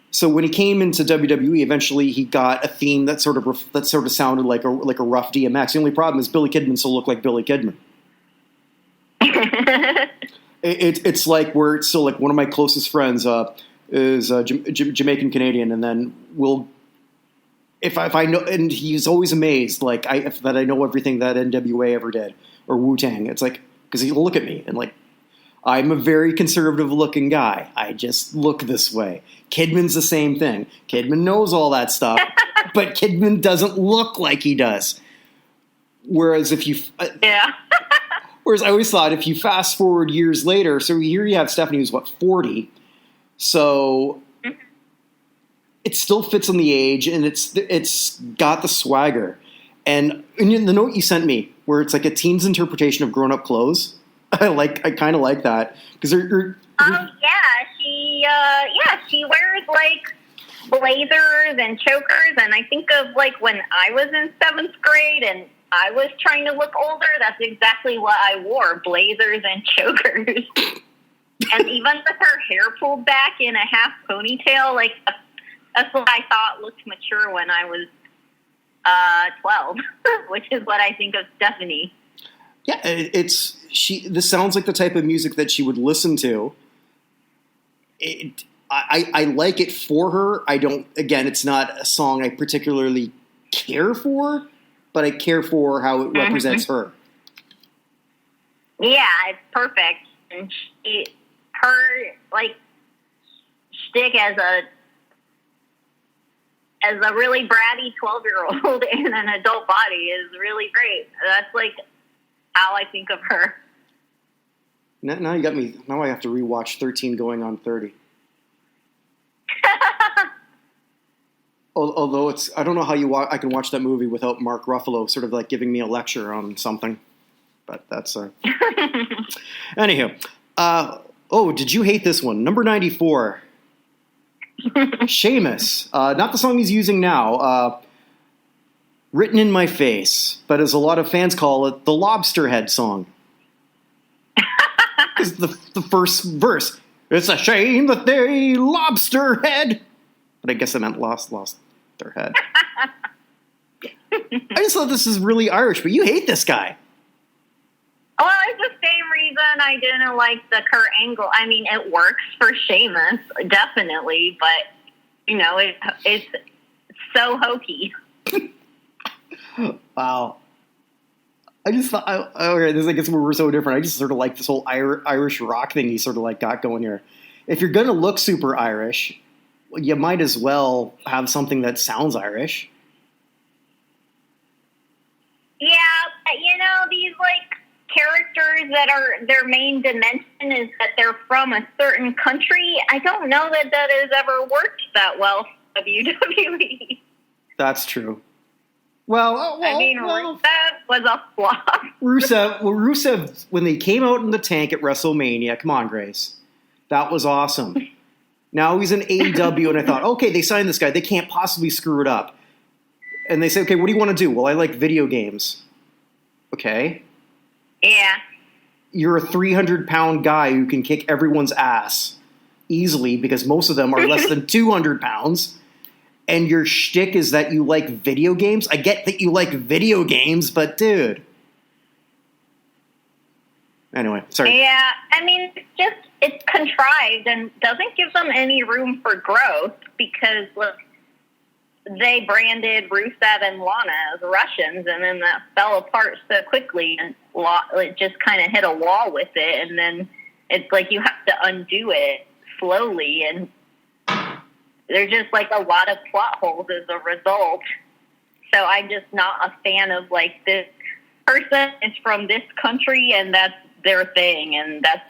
[SPEAKER 1] So when he came into WWE, eventually he got a theme that sort of sounded like a rough DMX. The only problem is Billy Kidman still looked like Billy Kidman. It's like where it's still like one of my closest friends is Jamaican Canadian, and then if I know, and he's always amazed that I know everything that NWA ever did or Wu-Tang. It's like, because he'll look at me and like, I'm a very conservative looking guy. I just look this way. Kidman's the same thing. Kidman knows all that stuff, but Kidman doesn't look like he does. Whereas Whereas I always thought if you fast forward years later, so here you have Stephanie who's 40, so it still fits on the age and it's got the swagger. And the note you sent me where it's like a teen's interpretation of grown up clothes, I kind of like that because
[SPEAKER 2] she wears like blazers and chokers, and I think of like when I was in 7th grade and I was trying to look older, that's exactly what I wore, blazers and chokers. And even with her hair pulled back in a half ponytail, like that's what I thought looked mature when I was 12, which is what I think of Stephanie.
[SPEAKER 1] Yeah, this sounds like the type of music that she would listen to. I like it for her. It's not a song I particularly care for, but I care for how it represents her.
[SPEAKER 2] Yeah, it's perfect. And her shtick as a really bratty 12-year-old in an adult body is really great. That's like how I think of her.
[SPEAKER 1] Now you got me. Now I have to rewatch 13 Going on 30. Although I don't know how I can watch that movie without Mark Ruffalo sort of like giving me a lecture on something. But that's Anywho. Did you hate this one? Number 94. Sheamus. Not the song he's using now. Written in My Face, but as a lot of fans call it, the Lobster Head song. Because the first verse, it's a shame that they lobster head. But I guess I meant lost their head. I just thought this is really Irish, but you hate this guy.
[SPEAKER 2] Well, it's the same reason I didn't like the Kurt Angle. I mean, it works for Sheamus, definitely, but, it's so hokey.
[SPEAKER 1] Wow. I just thought, I guess we're so different. I just sort of like this whole Irish rock thing he sort of like got going here. If you're going to look super Irish, you might as well have something that sounds Irish.
[SPEAKER 2] Yeah, but these characters that are their main dimension is that they're from a certain country. I don't know that has ever worked that well for WWE.
[SPEAKER 1] That's true.
[SPEAKER 2] Rusev was a flop.
[SPEAKER 1] Rusev, when they came out in the tank at WrestleMania, come on, Grace, that was awesome. Now he's in AEW, and I thought, okay, they signed this guy. They can't possibly screw it up. And they say, okay, what do you want to do? Well, I like video games. Okay.
[SPEAKER 2] Yeah.
[SPEAKER 1] You're a 300-pound guy who can kick everyone's ass easily because most of them are less than 200 pounds. And your shtick is that you like video games? I get that you like video games, but dude. Anyway, sorry.
[SPEAKER 2] Yeah, I mean, it's contrived and doesn't give them any room for growth because, look, they branded Rusev and Lana as Russians, and then that fell apart so quickly, and it just kind of hit a wall with it, and then it's like you have to undo it slowly, and there's just like a lot of plot holes as a result. So I'm just not a fan of like this person is from this country and that's their thing and that's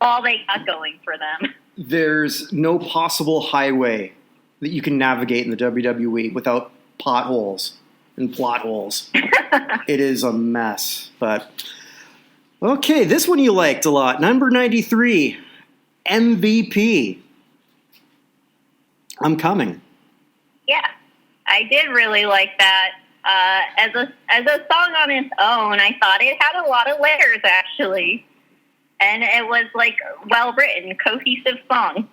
[SPEAKER 2] all they got going for them.
[SPEAKER 1] There's no possible highway that you can navigate in the WWE without potholes and plot holes. It is a mess. But okay, this one you liked a lot. Number 93, MVP. I'm coming.
[SPEAKER 2] Yeah, I did really like that. As a song on its own, I thought it had a lot of layers actually, and it was like well written, cohesive song.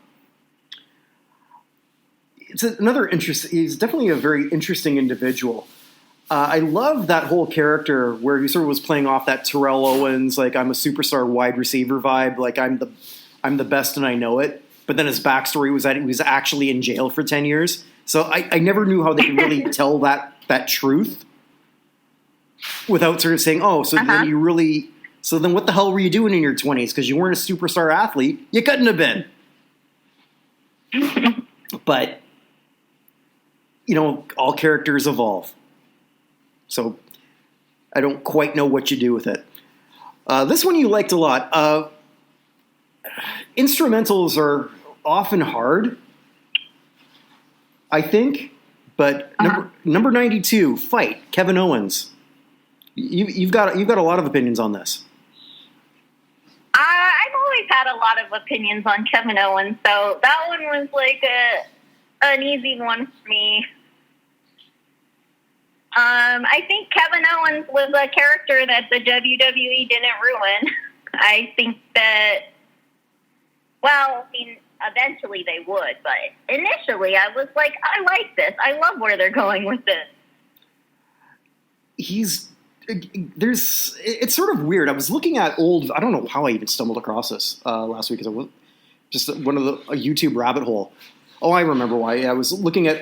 [SPEAKER 1] It's another interesting. He's definitely a very interesting individual. I love that whole character where he sort of was playing off that Terrell Owens, like I'm a superstar wide receiver vibe, like I'm the best and I know it. But then his backstory was that he was actually in jail for 10 years. So I never knew how they could really tell that truth without sort of saying, oh, so then you really, so then what the hell were you doing in your 20s? Because you weren't a superstar athlete. You couldn't have been. But, you know, all characters evolve. So I don't quite know what you do with it. This one you liked a lot. Instrumentals are often hard, I think, but number 92, Fight, Kevin Owens. You've got a lot of opinions on this.
[SPEAKER 2] I've always had a lot of opinions on Kevin Owens, so that one was like an easy one for me. I think Kevin Owens was a character that the WWE didn't ruin. I think that, well, I mean, eventually they would, but initially I was like, I like this. I love where they're going with this. It's sort of weird. I was looking at I don't know how I even stumbled across this last week, because I was just a YouTube rabbit hole. Oh, I remember why. I was looking at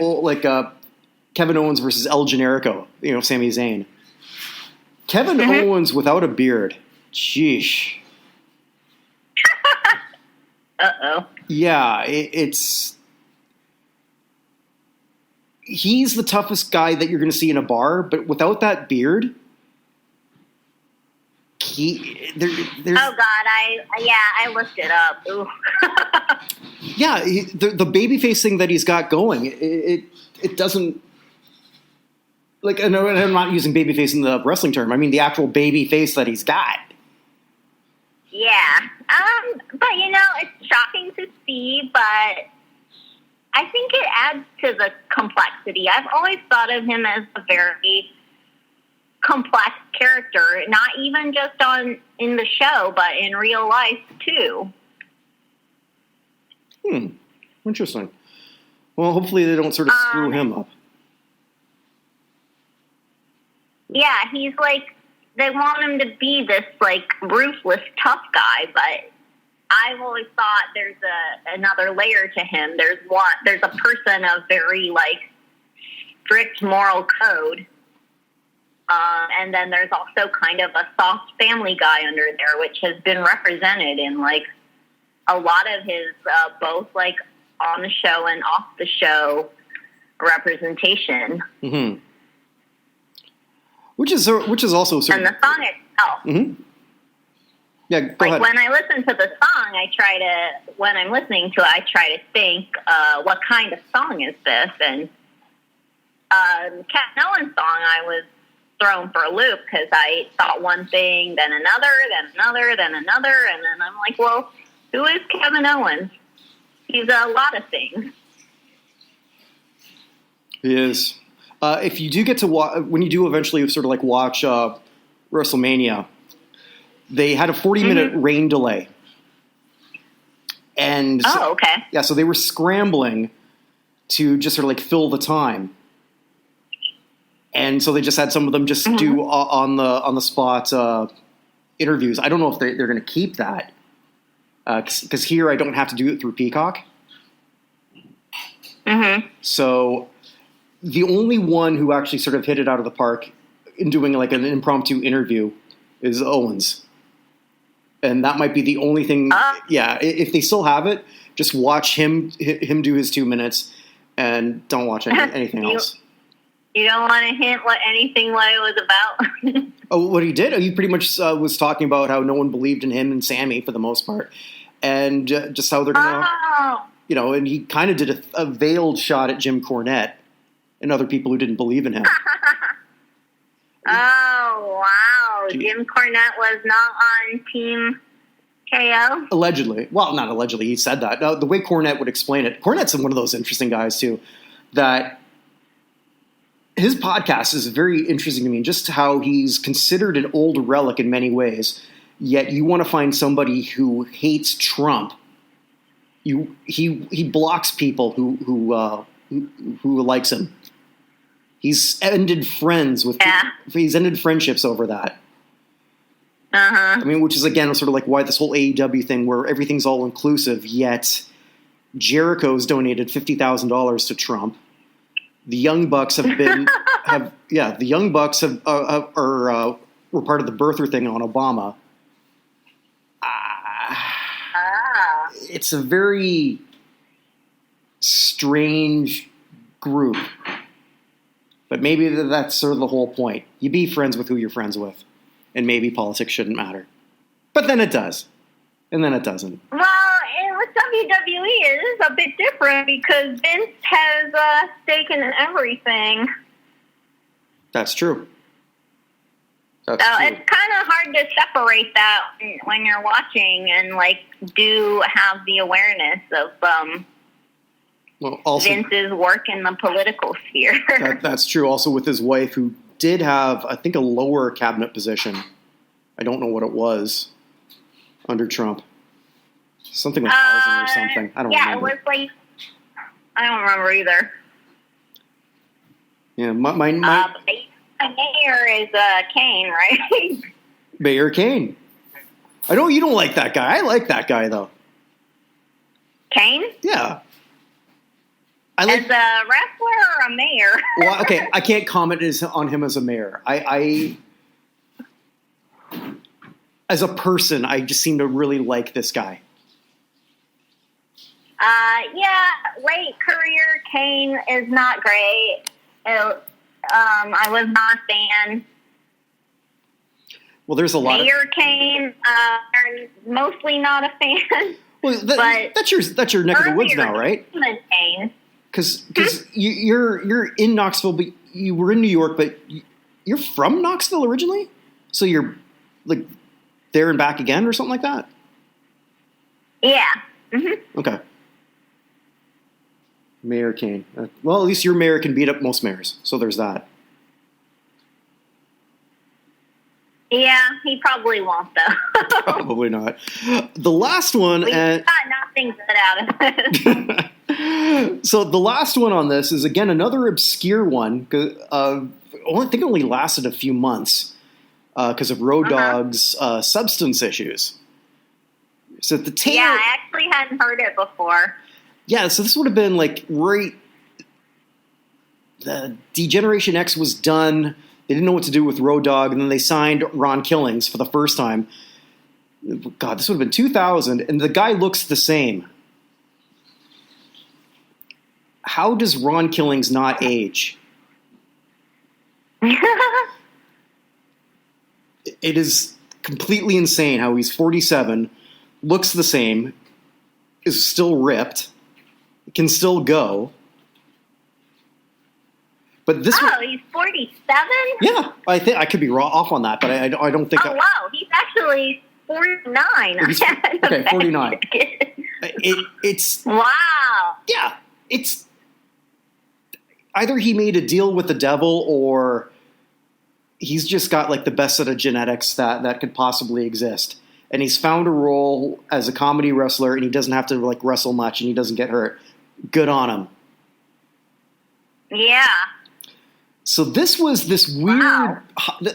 [SPEAKER 2] Kevin Owens versus El Generico, Sami Zayn. Kevin Owens without a beard. Sheesh. Uh-oh.
[SPEAKER 1] Yeah, he's the toughest guy that you're going to see in a bar, but without that beard, there's...
[SPEAKER 2] Oh, God, I looked it up. Ooh.
[SPEAKER 1] Yeah, the babyface thing that he's got going, it doesn't... Like, and I'm not using babyface in the wrestling term. I mean the actual babyface that he's got.
[SPEAKER 2] Yeah. But, it's shocking to see, but I think it adds to the complexity. I've always thought of him as a very complex character, not even just in the show, but in real life, too.
[SPEAKER 1] Interesting. Well, hopefully they don't sort of screw him up.
[SPEAKER 2] Yeah, he's like, they want him to be this, like, ruthless, tough guy, but I've always thought there's another layer to him. There's a person of very, like, strict moral code, and then there's also kind of a soft family guy under there, which has been represented in, like, a lot of his, both, like, on the show and off the show representation.
[SPEAKER 1] Mm-hmm. Which is also sort
[SPEAKER 2] and the song itself.
[SPEAKER 1] Mm-hmm. Yeah, go ahead.
[SPEAKER 2] When I listen to the song, when I'm listening to it, I try to think, what kind of song is this? And Kevin Owens' song, I was thrown for a loop because I thought one thing, then another, then another, then another, and then I'm like, well, who is Kevin Owens? He's a lot of things.
[SPEAKER 1] He is. If you do get to when you do eventually sort of like watch WrestleMania, they had a 40-minute rain delay. And
[SPEAKER 2] okay.
[SPEAKER 1] Yeah, so they were scrambling to just sort of like fill the time. And so they just had some of them just do on the spot interviews. I don't know if they're going to keep that. Because here I don't have to do it through Peacock.
[SPEAKER 2] Mm-hmm.
[SPEAKER 1] So the only one who actually sort of hit it out of the park in doing like an impromptu interview is Owens. And that might be the only thing. Yeah, if they still have it, just watch him do his 2 minutes and don't watch anything else.
[SPEAKER 2] You don't want to hint what it was about?
[SPEAKER 1] Oh, what he did? He pretty much was talking about how no one believed in him and Sammy for the most part. And just how they're going to, and he kind of did a veiled shot at Jim Cornette and other people who didn't believe in him.
[SPEAKER 2] Oh, wow. Jim Cornette was not on Team KO?
[SPEAKER 1] Allegedly. Well, not allegedly. He said that. Now, the way Cornette would explain it, Cornette's one of those interesting guys, too, that his podcast is very interesting to me, just how he's considered an old relic in many ways, yet you want to find somebody who hates Trump. He blocks people who likes him. He's ended he's ended friendships over that.
[SPEAKER 2] Uh-huh.
[SPEAKER 1] I mean, which is again sort of like why this whole AEW thing, where everything's all inclusive, yet Jericho's donated $50,000 to Trump. The Young Bucks have been the Young Bucks were part of the birther thing on Obama. It's a very strange group. But maybe that's sort of the whole point. You be friends with who you're friends with. And maybe politics shouldn't matter. But then it does. And then it doesn't.
[SPEAKER 2] Well, and with WWE, it is a bit different because Vince has a stake in everything.
[SPEAKER 1] That's true.
[SPEAKER 2] It's kind of hard to separate that when you're watching and, do have the awareness of Vince's work in the political sphere.
[SPEAKER 1] That's true. Also with his wife, who did have, I think, a lower cabinet position. I don't know what it was under Trump. Something like housing or something. I don't remember.
[SPEAKER 2] Yeah, it was I don't remember either.
[SPEAKER 1] Yeah, my
[SPEAKER 2] mayor is Kane, right?
[SPEAKER 1] Mayor Kane. I know you don't like that guy. I like that guy, though.
[SPEAKER 2] Kane?
[SPEAKER 1] Yeah.
[SPEAKER 2] As a wrestler or a mayor?
[SPEAKER 1] Well, okay, I can't comment on him as a mayor. I as a person, I just seem to really like this guy.
[SPEAKER 2] Late career Kane is not great. I was not a fan.
[SPEAKER 1] Well, there's a lot.
[SPEAKER 2] Mayor Kane, mostly not a fan.
[SPEAKER 1] Well, that's your neck of the woods now, right?
[SPEAKER 2] Kane.
[SPEAKER 1] Because you're in Knoxville, but you were in New York, but you're from Knoxville originally, so you're there and back again, or something like that.
[SPEAKER 2] Yeah. Mm-hmm.
[SPEAKER 1] Okay. Mayor Kane. Well, at least your mayor can beat up most mayors, so there's that.
[SPEAKER 2] Yeah, he probably won't, though.
[SPEAKER 1] Probably not. The last one...
[SPEAKER 2] We got nothing good out of it.
[SPEAKER 1] So the last one on this is, again, another obscure one. I think it only lasted a few months because of Road Dogg's substance issues. So at the tail...
[SPEAKER 2] Yeah, I actually hadn't heard it before.
[SPEAKER 1] Yeah, so this would have been right... The Degeneration X was done. They didn't know what to do with Road Dogg, and then they signed Ron Killings for the first time. God, this would have been 2000, and the guy looks the same. How does Ron Killings not age? It is completely insane how he's 47, looks the same, is still ripped, can still go. But this
[SPEAKER 2] he's 47?
[SPEAKER 1] Yeah, I think I could be off on that, but I don't think.
[SPEAKER 2] Oh, wow, he's actually 49.
[SPEAKER 1] Okay, 49. It's
[SPEAKER 2] wow.
[SPEAKER 1] Yeah, it's either he made a deal with the devil, or he's just got the best set of genetics that could possibly exist, and he's found a role as a comedy wrestler, and he doesn't have to wrestle much, and he doesn't get hurt. Good on him.
[SPEAKER 2] Yeah.
[SPEAKER 1] So this was this weird... Wow.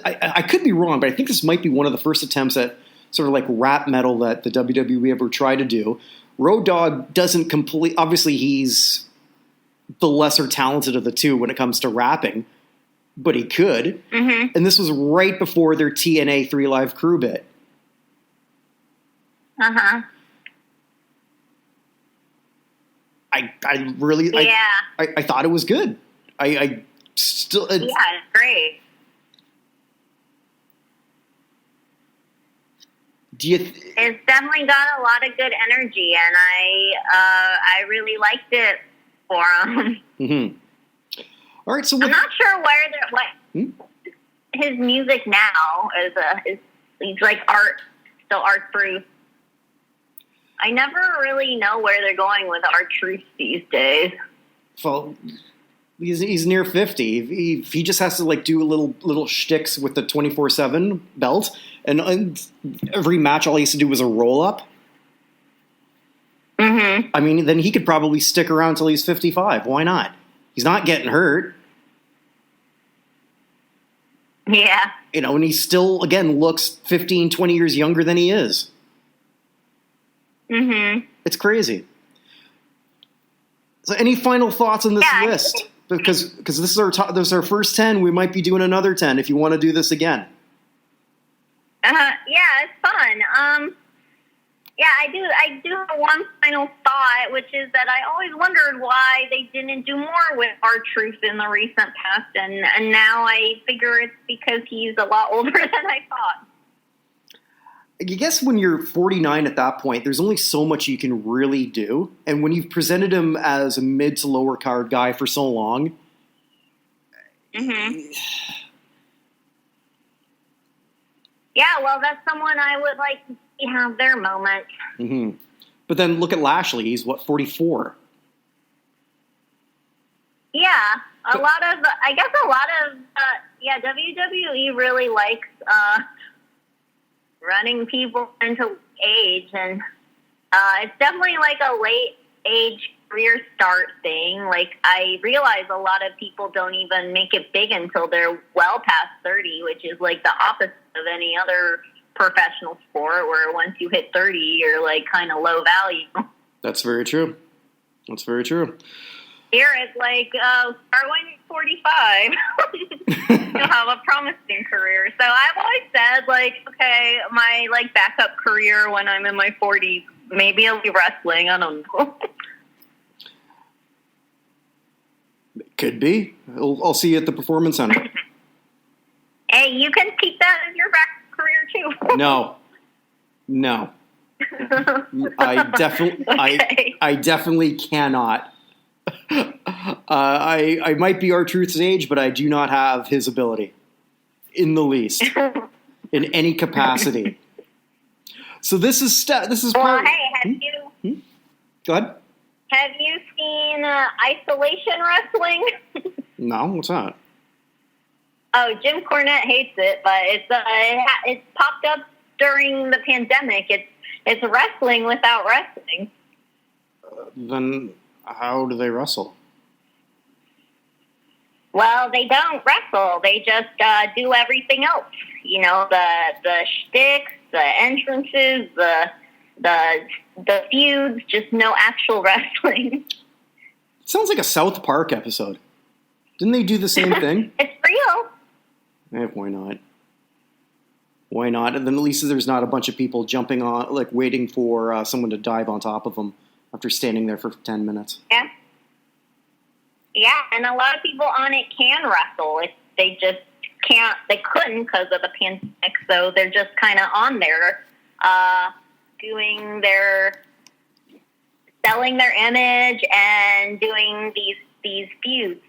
[SPEAKER 1] I could be wrong, but I think this might be one of the first attempts at sort of rap metal that the WWE ever tried to do. Road Dogg doesn't complete... Obviously, he's the lesser talented of the two when it comes to rapping, but he could. Mm-hmm. And this was right before their TNA 3 Live Crew bit.
[SPEAKER 2] Uh-huh.
[SPEAKER 1] I really, I thought it was good. I still...
[SPEAKER 2] Yeah, it's great. It's definitely got a lot of good energy, and I really liked it for him.
[SPEAKER 1] Mm-hmm. All right, so
[SPEAKER 2] I'm not sure where his music now is. He's like still art proof. I never really know where they're going with art truth these days.
[SPEAKER 1] Well, he's near 50. He just has to like do little shticks with the 24/7 belt, and every match all he has to do was a roll up.
[SPEAKER 2] Mm-hmm.
[SPEAKER 1] I mean, then he could probably stick around till he's 55. Why not? He's not getting hurt.
[SPEAKER 2] Yeah.
[SPEAKER 1] And he still, again, looks 15, 20 years younger than he is.
[SPEAKER 2] Mm-hmm.
[SPEAKER 1] It's crazy. So any final thoughts on this list? Because this is this is our first 10. We might be doing another 10 if you want to do this again.
[SPEAKER 2] Yeah, it's fun. Yeah, I do have one final thought, which is that I always wondered why they didn't do more with R-Truth in the recent past, and now I figure it's because he's a lot older than I thought.
[SPEAKER 1] I guess when you're 49 at that point, there's only so much you can really do, and when you've presented him as a mid to lower card guy for so long,
[SPEAKER 2] yeah, well, that's someone I would like to see have their moment.
[SPEAKER 1] Mm-hmm. But then look at Lashley. He's, 44?
[SPEAKER 2] Yeah, a lot of WWE really likes running people into age, and it's definitely like a late age career start thing. Like, I realize a lot of people don't even make it big until they're well past 30, which is like the opposite of any other professional sport, where once you hit 30, you're like kind of low value.
[SPEAKER 1] That's very true. That's very true.
[SPEAKER 2] Here it's like, start when you're 45. You'll have a promising career. So I've always said, like, okay, my like backup career when I'm in my 40s, maybe I'll be wrestling. I don't know.
[SPEAKER 1] Could be. I'll see you at the Performance Center.
[SPEAKER 2] Hey, you can keep that as your backup career too.
[SPEAKER 1] No. I definitely cannot. I might be R-Truth's age, but I do not have his ability in the least, in any capacity. So this is
[SPEAKER 2] well, hey, have you?
[SPEAKER 1] Go ahead.
[SPEAKER 2] Have you seen Isolation Wrestling?
[SPEAKER 1] No, what's that?
[SPEAKER 2] Oh, Jim Cornette hates it, but it's popped up during the pandemic. It's wrestling without wrestling.
[SPEAKER 1] Then how do they wrestle?
[SPEAKER 2] Well, they don't wrestle. They just do everything else. You know, the shticks, the entrances, the feuds, just no actual wrestling.
[SPEAKER 1] It sounds like a South Park episode. Didn't they do the same thing?
[SPEAKER 2] It's real.
[SPEAKER 1] Why not? Why not? And then at least there's not a bunch of people jumping on, like waiting for someone to dive on top of them after standing there for 10 minutes.
[SPEAKER 2] Yeah. Yeah, and a lot of people on it can wrestle. They just can't, they couldn't because of the pandemic, so they're just kind of on there doing selling their image and doing these feuds.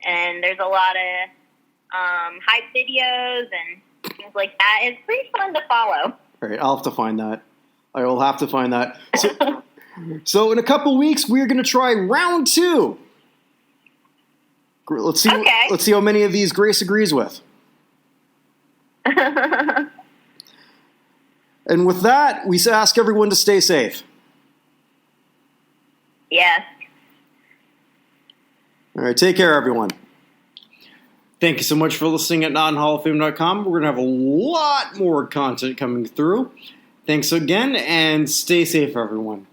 [SPEAKER 2] And there's a lot of hype videos and things like that. It's pretty fun to follow.
[SPEAKER 1] All right, I'll have to find that. I will have to find that. So in a couple weeks, we're going to try round 2. Let's see.
[SPEAKER 2] Okay.
[SPEAKER 1] Let's see how many of these Grace agrees with. And with that, we ask everyone to stay safe.
[SPEAKER 2] Yes.
[SPEAKER 1] All right, take care, everyone. Thank you so much for listening at nothinhallofame.com. We're going to have a lot more content coming through. Thanks again, and stay safe, everyone.